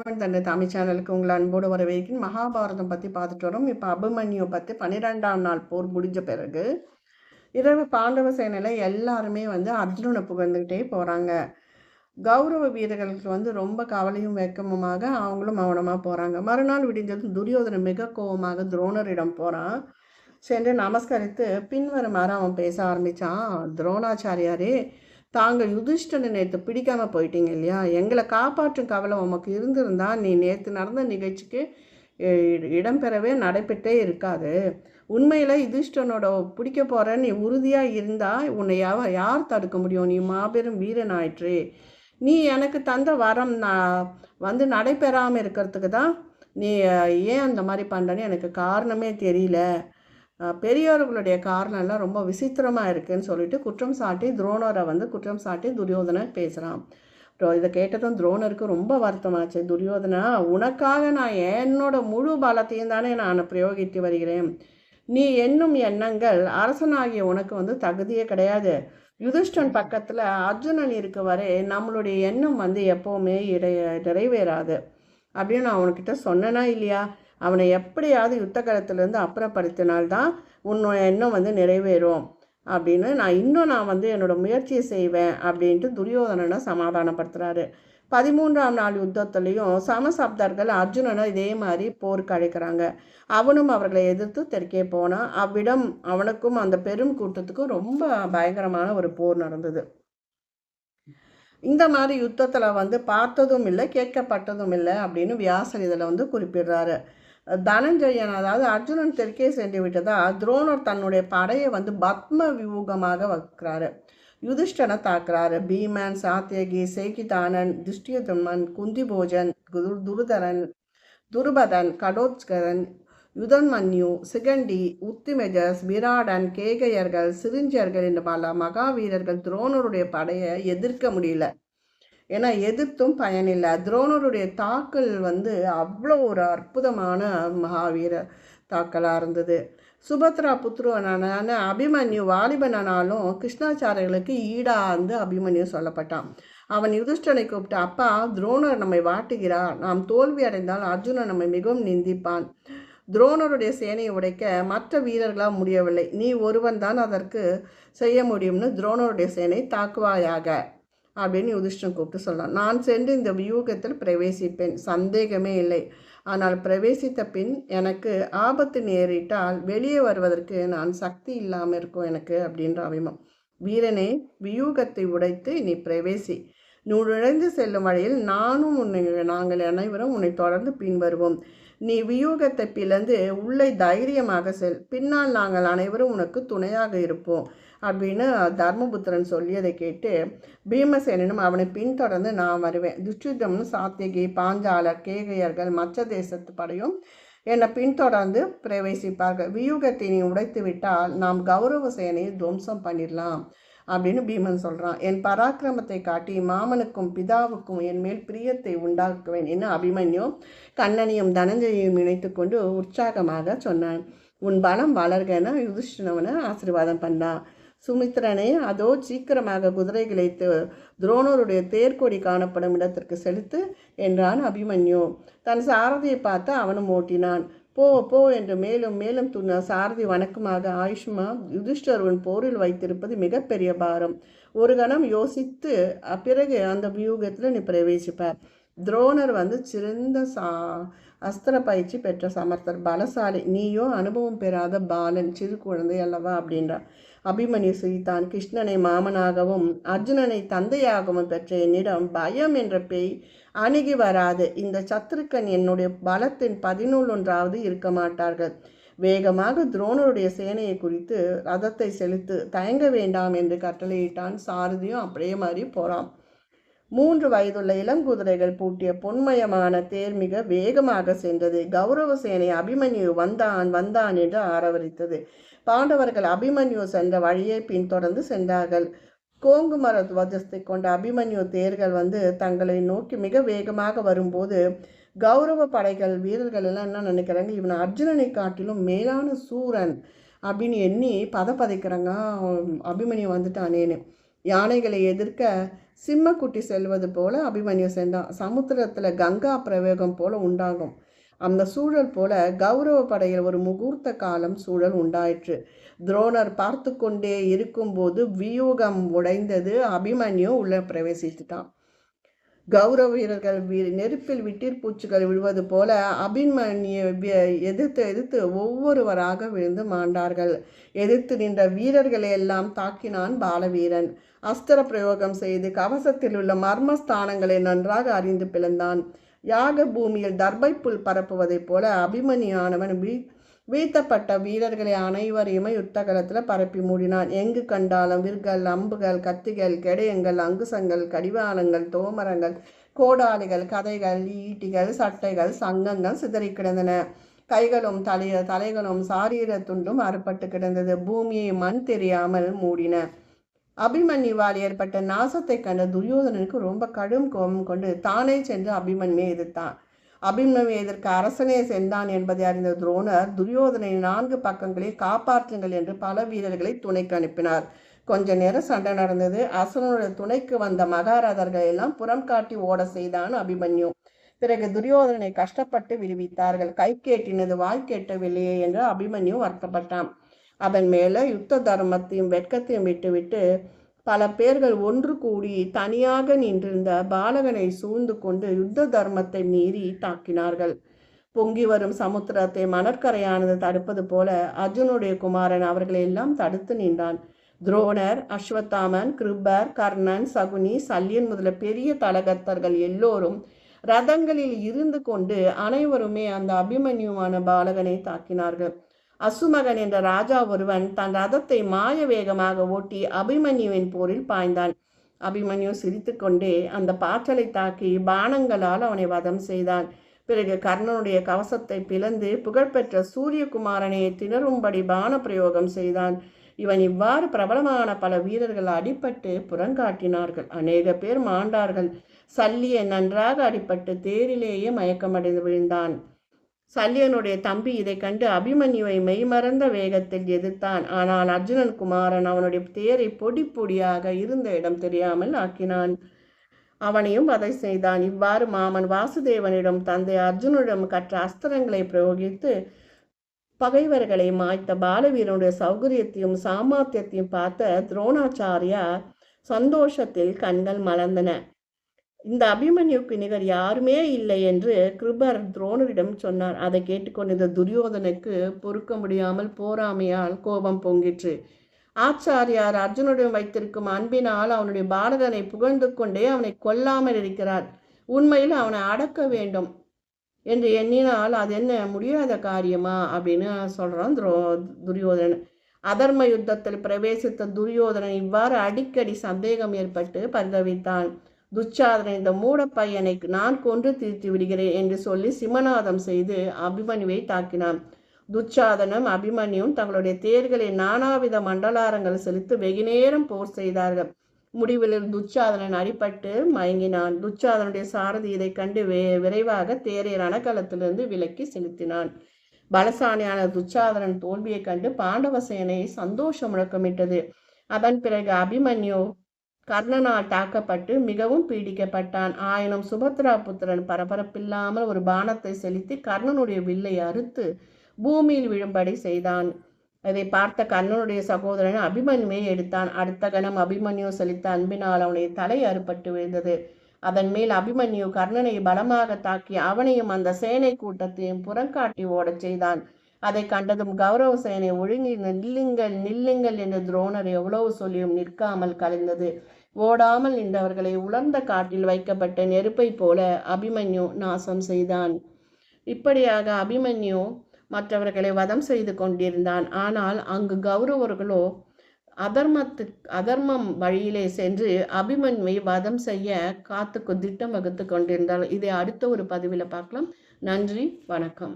ராமன் தந்தை தமிழ் சேனலுக்கு உங்களை அன்போடு வரவேற்கிறேன். மகாபாரதம் பற்றி பார்த்துட்டு வரோம். இப்போ அபிமன்யு பற்றி 12ஆம் நாள் போர் முடிஞ்ச பிறகு இரவு பாண்டவ சேனையில் எல்லாருமே அர்ஜுனனை புகழ்ந்துக்கிட்டே போகிறாங்க. கௌரவ வீரர்களுக்கு ரொம்ப கவலையும் வெக்கமுமாக அவங்களும் மௌனமாக போகிறாங்க. மறுநாள் விடிஞ்சதும் துரியோதனன் மிக கோபமாக துரோணரிடம் போகிறான். சென்று நமஸ்கரித்து பின்வருமாறு அவன் பேச ஆரம்பித்தான். துரோணாச்சாரியாரே, தாங்கள் யுதிஷ்டனை நேற்று பிடிக்காமல் போயிட்டீங்க இல்லையா? எங்களை காப்பாற்றும் கவலை உமக்கு இருந்திருந்தா நீ நேற்று நடந்த நிகழ்ச்சிக்கு இடம்பெறவே நடைபெற்றே இருக்காது. உண்மையில் யுதிஷ்டனோட பிடிக்க போகிற நீ உறுதியாக இருந்தால் உன்னை யார் தடுக்க முடியும்? நீ மாபெரும் வீரன் ஆயிற்று. நீ எனக்கு தந்த வரம் நான் நடைபெறாமல் இருக்கிறதுக்கு தான் நீ ஏன் அந்த மாதிரி பண்ணுறன்னு எனக்கு காரணமே தெரியல. பெரியவர்களுடைய காரணம்லாம் ரொம்ப விசித்திரமாக இருக்குதுன்னு சொல்லிட்டு குற்றம் சாட்டி துரோணரை குற்றம் சாட்டி துரியோதனை பேசுகிறான். இதை கேட்டதும் துரோணருக்கு ரொம்ப வருத்தமாச்சு. துரியோதனா, உனக்காக நான் என்னோட முழு பலத்தையும் தானே நான் பிரயோகித்து வருகிறேன். நீ எண்ணும் எண்ணங்கள் அரசனாகிய உனக்கு தகுதியே கிடையாது. யுதிஷ்டன் பக்கத்தில் அர்ஜுனன் இருக்க வரை நம்மளுடைய எண்ணம் எப்போவுமே நிறைவேறாது அப்படின்னு நான் உனக்கிட்ட சொன்னேனா இல்லையா? அவனை எப்படியாவது யுத்த காலத்திலேருந்து அப்புறப்படுத்தினால்தான் உன்னோட எண்ணம் நிறைவேறும் அப்படின்னு நான் என்னோட முயற்சியை செய்வேன் அப்படின்ட்டு துரியோதனனை சமாதானப்படுத்துகிறாரு. 13ஆம் நாள் யுத்தத்துலேயும் சமசப்தர்கள் அர்ஜுனனை இதே மாதிரி போருக்கு அழைக்கிறாங்க. அவனும் அவர்களை எதிர்த்து தெற்கே போனான். அவ்விடம் அவனுக்கும் அந்த பெரும் கூட்டத்துக்கும் ரொம்ப பயங்கரமான ஒரு போர் நடந்தது. இந்த மாதிரி யுத்தத்தில் பார்த்ததும் இல்லை, கேட்கப்பட்டதும் இல்லை அப்படின்னு வியாசர் இதில் குறிப்பிடுறாரு. தனஞ்சயன், அதாவது அர்ஜுனன் தெற்கே சென்று விட்டதா துரோணர் தன்னுடைய படையை பத்ம வியூகமாக வைக்கிறாரு. யுதிஷ்டனை தாக்குறாரு. பீமன், சாத்தியகி, சேகிதானன், துஷ்டியுதமன், குந்திபோஜன், துருபதன், கடோத்கரன், யுதன்மன்யு, சிகண்டி, உத்திமெஜஸ், விராடன், கேகையர்கள், சிரிஞ்சர்கள் என்ற பல மகாவீரர்கள் துரோணருடைய படையை எதிர்க்க முடியல. ஏன்னா எதிர்த்தும் பயனில்லை. துரோணருடைய தாக்கல் அவ்வளோ ஒரு அற்புதமான மகாவீர தாக்கலாக இருந்தது. சுபத்ரா புத்திரனான அபிமன்யு வாலிபனானாலும் கிருஷ்ணாச்சாரியர்களுக்கு ஈடாக அபிமன்யு சொல்லப்பட்டான். அவன் யுதிஷ்டனை கூப்பிட்டு, அப்பா, துரோணர் நம்மை வாட்டுகிறார். நாம் தோல்வி அடைந்தால் அர்ஜுனன் நம்மை மிகவும் நிந்திப்பான். துரோணருடைய சேனையை உடைக்க மற்ற வீரர்களால் முடியவில்லை. நீ ஒருவன் தான் அதற்கு செய்ய முடியும்னு துரோணருடைய சேனை தாக்குவாயாக அப்படின்னு யுதிஷ்டன் கூப்பிட்டு சொல்லலாம். நான் சென்று இந்த வியூகத்தில் பிரவேசிப்பேன், சந்தேகமே இல்லை. ஆனால் பிரவேசித்த பின் எனக்கு ஆபத்து நேரிட்டால் வெளியே வருவதற்கு நான் சக்தி இல்லாமல் இருக்கும் எனக்கு அப்படின்ற அபிமம். வீரனே, வியூகத்தை உடைத்து நீ பிரவேசி. நுழைந்து செல்லும் வழியில் நாங்கள் அனைவரும் உன்னை தொடர்ந்து பின்வருவோம். நீ வியூகத்தை பிளந்து உள்ளே தைரியமாக செல். பின்னால் நாங்கள் அனைவரும் உனக்கு துணையாக இருப்போம் அப்படின்னு தர்மபுத்திரன் சொல்லியதை கேட்டு பீமசேனனும் அவனை பின்தொடர்ந்து நான் வருவேன். துஷ்டிதம்னு சாத்தியகி, பாஞ்சாலர், கேகையர்கள், மற்ற தேசத்து படையும் என்னை பின்தொடர்ந்து பிரவேசிப்பார்கள். வியூகத்தை நீ உடைத்து விட்டால் நாம் கௌரவ சேனையை துவம்சம் பண்ணிடலாம் அப்படின்னு பீமன் சொல்கிறான். என் பராக்கிரமத்தை காட்டி மாமனுக்கும் பிதாவுக்கும் என் மேல் பிரியத்தை உண்டாக்குவேன் என்று அபிமன்யு கண்ணனையும் தனஞ்சயையும் இணைத்து கொண்டு உற்சாகமாக சொன்னான். உன் பலம் வளர்கன யுதிஷ்டனவனை ஆசீர்வாதம் பண்ணான். சுமித்திரனை அதோ சீக்கிரமாக குதிரைகளை துரோணருடைய தேர்கொடி காணப்படும் இடத்திற்கு செலுத்து என்றான் அபிமன்யு. தன் சாரதியை பார்த்து அவனும் ஓட்டினான். போ போ என்று மேலும் மேலும் துண்ண சாரதி வணக்கமாக, ஆயுஷ்மா, யுதிஷ்டருவன் போரில் வைத்திருப்பது மிகப்பெரிய பாரம். ஒரு கணம் யோசித்து பிறகு அந்த வியூகத்தில் நீ பிரவேசிப்பார். துரோணர் சிறந்த அஸ்திர பயிற்சி பெற்ற சமர்த்தர், பலசாலி. நீயோ அனுபவம் பெறாத பாலன், சிறு குழந்தை அல்லவா அப்படின்றார். அபிமன்யு சிரித்தான். கிருஷ்ணனை மாமனாகவும் அர்ஜுனனை தந்தையாகவும் பெற்ற என்னிடம் பயம் என்ற பேய் அணுகி வராது. இந்த சத்துருக்கன் என்னுடைய பலத்தின் 11 இருக்க மாட்டார்கள். வேகமாக துரோணருடைய சேனையை குறித்து ரதத்தை செலுத்து, தயங்க வேண்டாம் என்று கட்டளையிட்டான். சாரதியும் அப்படியே மாதிரி போறான். 3 வயதுள்ள இளங்குதிரைகள் பூட்டிய பொன்மயமான தேர் மிக வேகமாக சென்றது. கௌரவ சேனை அபிமன்யு வந்தான் என்று ஆரவரித்தது. பாண்டவர்கள் அபிமன்யு சென்ற வழியை பின்தொடர்ந்து சென்றார்கள். கோங்கு மர துவஜத்தை கொண்ட அபிமன்யு தேர்கள் தங்களை நோக்கி மிக வேகமாக வரும்போது கௌரவ படைகள் வீரர்கள் எல்லாம் என்ன நினைக்கிறாங்க, இவன் அர்ஜுனனை காட்டிலும் மேலான சூரன் அப்படின்னு எண்ணி பதைக்கிறாங்க. அபிமன்யு வந்துட்டானேன்னு. யானைகளை எதிர்க்க சிம்மக்குட்டி செல்வது போல அபிமன்யு சென்றான். சமுத்திரத்தில் கங்கா பிரவேகம் போல உண்டாகும் அந்த சூழல் போல கௌரவ படையில் ஒரு முகூர்த்த காலம் சூழல் உண்டாயிற்று. துரோணர் பார்த்து கொண்டே இருக்கும்போது வியூகம் உடைந்தது. அபிமன்யு உள்ள பிரவேசித்துட்டான். கௌரவ வீரர்கள் நெருப்பில் விட்டிற்பூச்சிகள் விழுவது போல அபிமன்யு எதிர்த்து ஒவ்வொருவராக விழுந்து மாண்டார்கள். எதிர்த்து நின்ற வீரர்களை எல்லாம் தாக்கினான் பாலவீரன். அஸ்திர பிரயோகம் செய்து கவசத்தில் உள்ள மர்மஸ்தானங்களை நன்றாக அறிந்து பிளந்தான். யாக பூமியில் தர்பைப்புல் பரப்புவதைப் போல அபிமன்யானவன் வீழ்த்தப்பட்ட வீரர்களை அனைவரையுமே யுத்தகலத்தில் பரப்பி மூடினான். எங்கு கண்டாலும் விற்கள், அம்புகள், கத்திகள், கெடயங்கள், அங்குசங்கள், கடிவாளங்கள், தோமரங்கள், கோடாலிகள், கதைகள், ஈட்டிகள், சட்டைகள், சங்கங்கள் சிதறி கிடந்தன. கைகளும் தலைகளும் சாரீர துண்டும் அறுபட்டு கிடந்தது. பூமியை மண் தெரியாமல் மூடின. அபிமன்யுவால் ஏற்பட்ட நாசத்தை கண்ட துரியோதனனுக்கு ரொம்ப கடும் கோபம் கொண்டு தானே சென்று அபிமன்யுவை எதிர்த்தான். அபிமன்யுவை எதிர்க்க அரசனே சென்றான் என்பதை அறிந்த துரோணர் துரியோதனை 4 பக்கங்களில் காப்பாற்றுங்கள் என்று பல வீரர்களை துணைக்கு அனுப்பினார். கொஞ்ச நேரம் சண்டை நடந்தது. அரசனுடைய துணைக்கு வந்த மகாரதர்கள் எல்லாம் புறம் காட்டி ஓட செய்தான் அபிமன்யு. பிறகு துரியோதனை கஷ்டப்பட்டு விடுவித்தார்கள். கை கேட்டினது வாய் கேட்டவில்லையே என்று அபிமன்யு வருத்தப்பட்டான். அதன் மேலே யுத்த தர்மத்தையும் வெட்கத்தையும் விட்டுவிட்டு பல பேர்கள் ஒன்று கூடி தனியாக நின்றிருந்த பாலகனை சூழ்ந்து கொண்டு யுத்த தர்மத்தை மீறி தாக்கினார்கள். பொங்கி வரும் சமுத்திரத்தை மணற்கரையானது தடுப்பது போல அர்ஜுனுடைய குமாரன் அவர்களை எல்லாம் தடுத்து நின்றான். துரோணர், அஸ்வத்தாமன், கிருபர், கர்ணன், சகுனி, சல்லியன் முதல பெரிய தலகத்தர்கள் எல்லோரும் ரதங்களில் இருந்து கொண்டு அனைவருமே அந்த அபிமன்யுவான பாலகனை தாக்கினார்கள். அசுமகன் என்ற ராஜா ஒருவன் தன் ரதத்தை மாய வேகமாக ஓட்டி அபிமன்யுவின் போரில் பாய்ந்தான். அபிமன்யு சிரித்து கொண்டே அந்த பாற்றலை தாக்கி பானங்களால் அவனை வதம் செய்தான். பிறகு கர்ணனுடைய கவசத்தை பிளந்து புகழ்பெற்ற சூரியகுமாரனை திணறும்படி பான பிரயோகம் செய்தான். இவன் இவ்வாறு பிரபலமான பல வீரர்கள் அடிபட்டு புறங்காட்டினார்கள். அநேக பேர் மாண்டார்கள். சல்லியன் நன்றாக அடிபட்டு தேரிலேயே மயக்கமடைந்து விழுந்தான். சல்லியனுடைய தம்பி இதை கண்டு அபிமன்யுவை மெய்மறந்த வேகத்தில் எதிர்த்தான். ஆனால் அர்ஜுனன் குமாரன் அவனுடைய தேரை பொடி பொடியாக இருந்த இடம் தெரியாமல் ஆக்கினான். அவனையும் வதை செய்தான். இவ்வாறு மாமன் வாசுதேவனிடம் தந்தை அர்ஜுனிடம் கற்ற அஸ்திரங்களை பிரயோகித்து பகைவர்களை மாய்த்த பாலவீரனுடைய சௌகரியத்தையும் சாமர்த்தியத்தையும் பார்த்த துரோணாச்சாரியார் சந்தோஷத்தில் கண்கள் மலர்ந்தன. இந்த அபிமன்யுக்கு நிகர் யாருமே இல்லை என்று கிருபர் துரோணரிடம் சொன்னார். அதை கேட்டுக்கொண்டிருந்த துரியோதனுக்கு பொறுக்க முடியாமல் போராமையால் கோபம் பொங்கிற்று. ஆச்சாரியார் அர்ஜுனுடன் வைத்திருக்கும் அன்பினால் அவனுடைய பாலகனை புகழ்ந்து கொண்டே அவனை கொல்லாமல் இருக்கிறார். உண்மையில் அவனை அடக்க வேண்டும் என்று எண்ணினால் அது என்ன முடியாத காரியமா அப்படின்னு சொல்றான் துரியோதனன். அதர்ம யுத்தத்தில் பிரவேசித்த துரியோதனன் இவ்வாறு அடிக்கடி சந்தேகம் ஏற்பட்டு பரிதவித்தான். துச்சாதனன் இந்த மூட பையனை நான் கொன்று தீர்த்து விடுகிறேன் என்று சொல்லி சிமநாதம் செய்து அபிமன்யுவை தாக்கினான். துச்சாதனம் அபிமன்யும் தங்களுடைய தேர்களை நானாவித மண்டலாரங்கள் செலுத்தி வெகுநேரம் போர் செய்தார்கள். முடிவில் துச்சாதனன் அடிபட்டு மயங்கினான். துச்சாதனுடைய சாரதி இதை கண்டு விரைவாக தேரை ரணகலத்திலிருந்து விலக்கி செலுத்தினான். பலசானியான துச்சாதனன் தோல்வியை கண்டு பாண்டவ சேனை சந்தோஷம் முழக்கமிட்டது. அதன் பிறகு அபிமன்யு கர்ணனால் தாக்கப்பட்டு மிகவும் பீடிக்கப்பட்டான். ஆயினும் சுபத்ரா புத்திரன் பரபரப்பில்லாமல் ஒரு பானத்தை செலுத்தி கர்ணனுடைய வில்லை அறுத்து பூமியில் விழும்படி செய்தான். அதை பார்த்த கர்ணனுடைய சகோதரன் அபிமன்யுவை எடுத்தான். அடுத்த கணம் அபிமன்யு செலுத்த அன்பினால் அவனுடைய தலை அறுபட்டு விழுந்தது. அதன் மேல் அபிமன்யு கர்ணனை பலமாக தாக்கி அவனையும் அந்த சேனை கூட்டத்தையும் புறங்காட்டி ஓடச் செய்தான். அதை கண்டதும் கௌரவ சேனை ஒழுங்கி நில்லுங்கள் நில்லுங்கள் என்று துரோணர் எவ்வளவு சொல்லியும் நிற்காமல் கலைந்தது. ஓடாமல் நின்றவர்களை உலர்ந்த காட்டில் வைக்கப்பட்ட நெருப்பை போல அபிமன்யு நாசம் செய்தான். இப்படியாக அபிமன்யு மற்றவர்களை வதம் செய்து கொண்டிருந்தான். ஆனால் அங்கு கௌரவர்களோ அதர்மம் வழியிலே சென்று அபிமன்யுவை வதம் செய்ய திட்டம் வகுத்து கொண்டிருந்தால். இதை அடுத்த ஒரு பதிவில் பார்க்கலாம். நன்றி, வணக்கம்.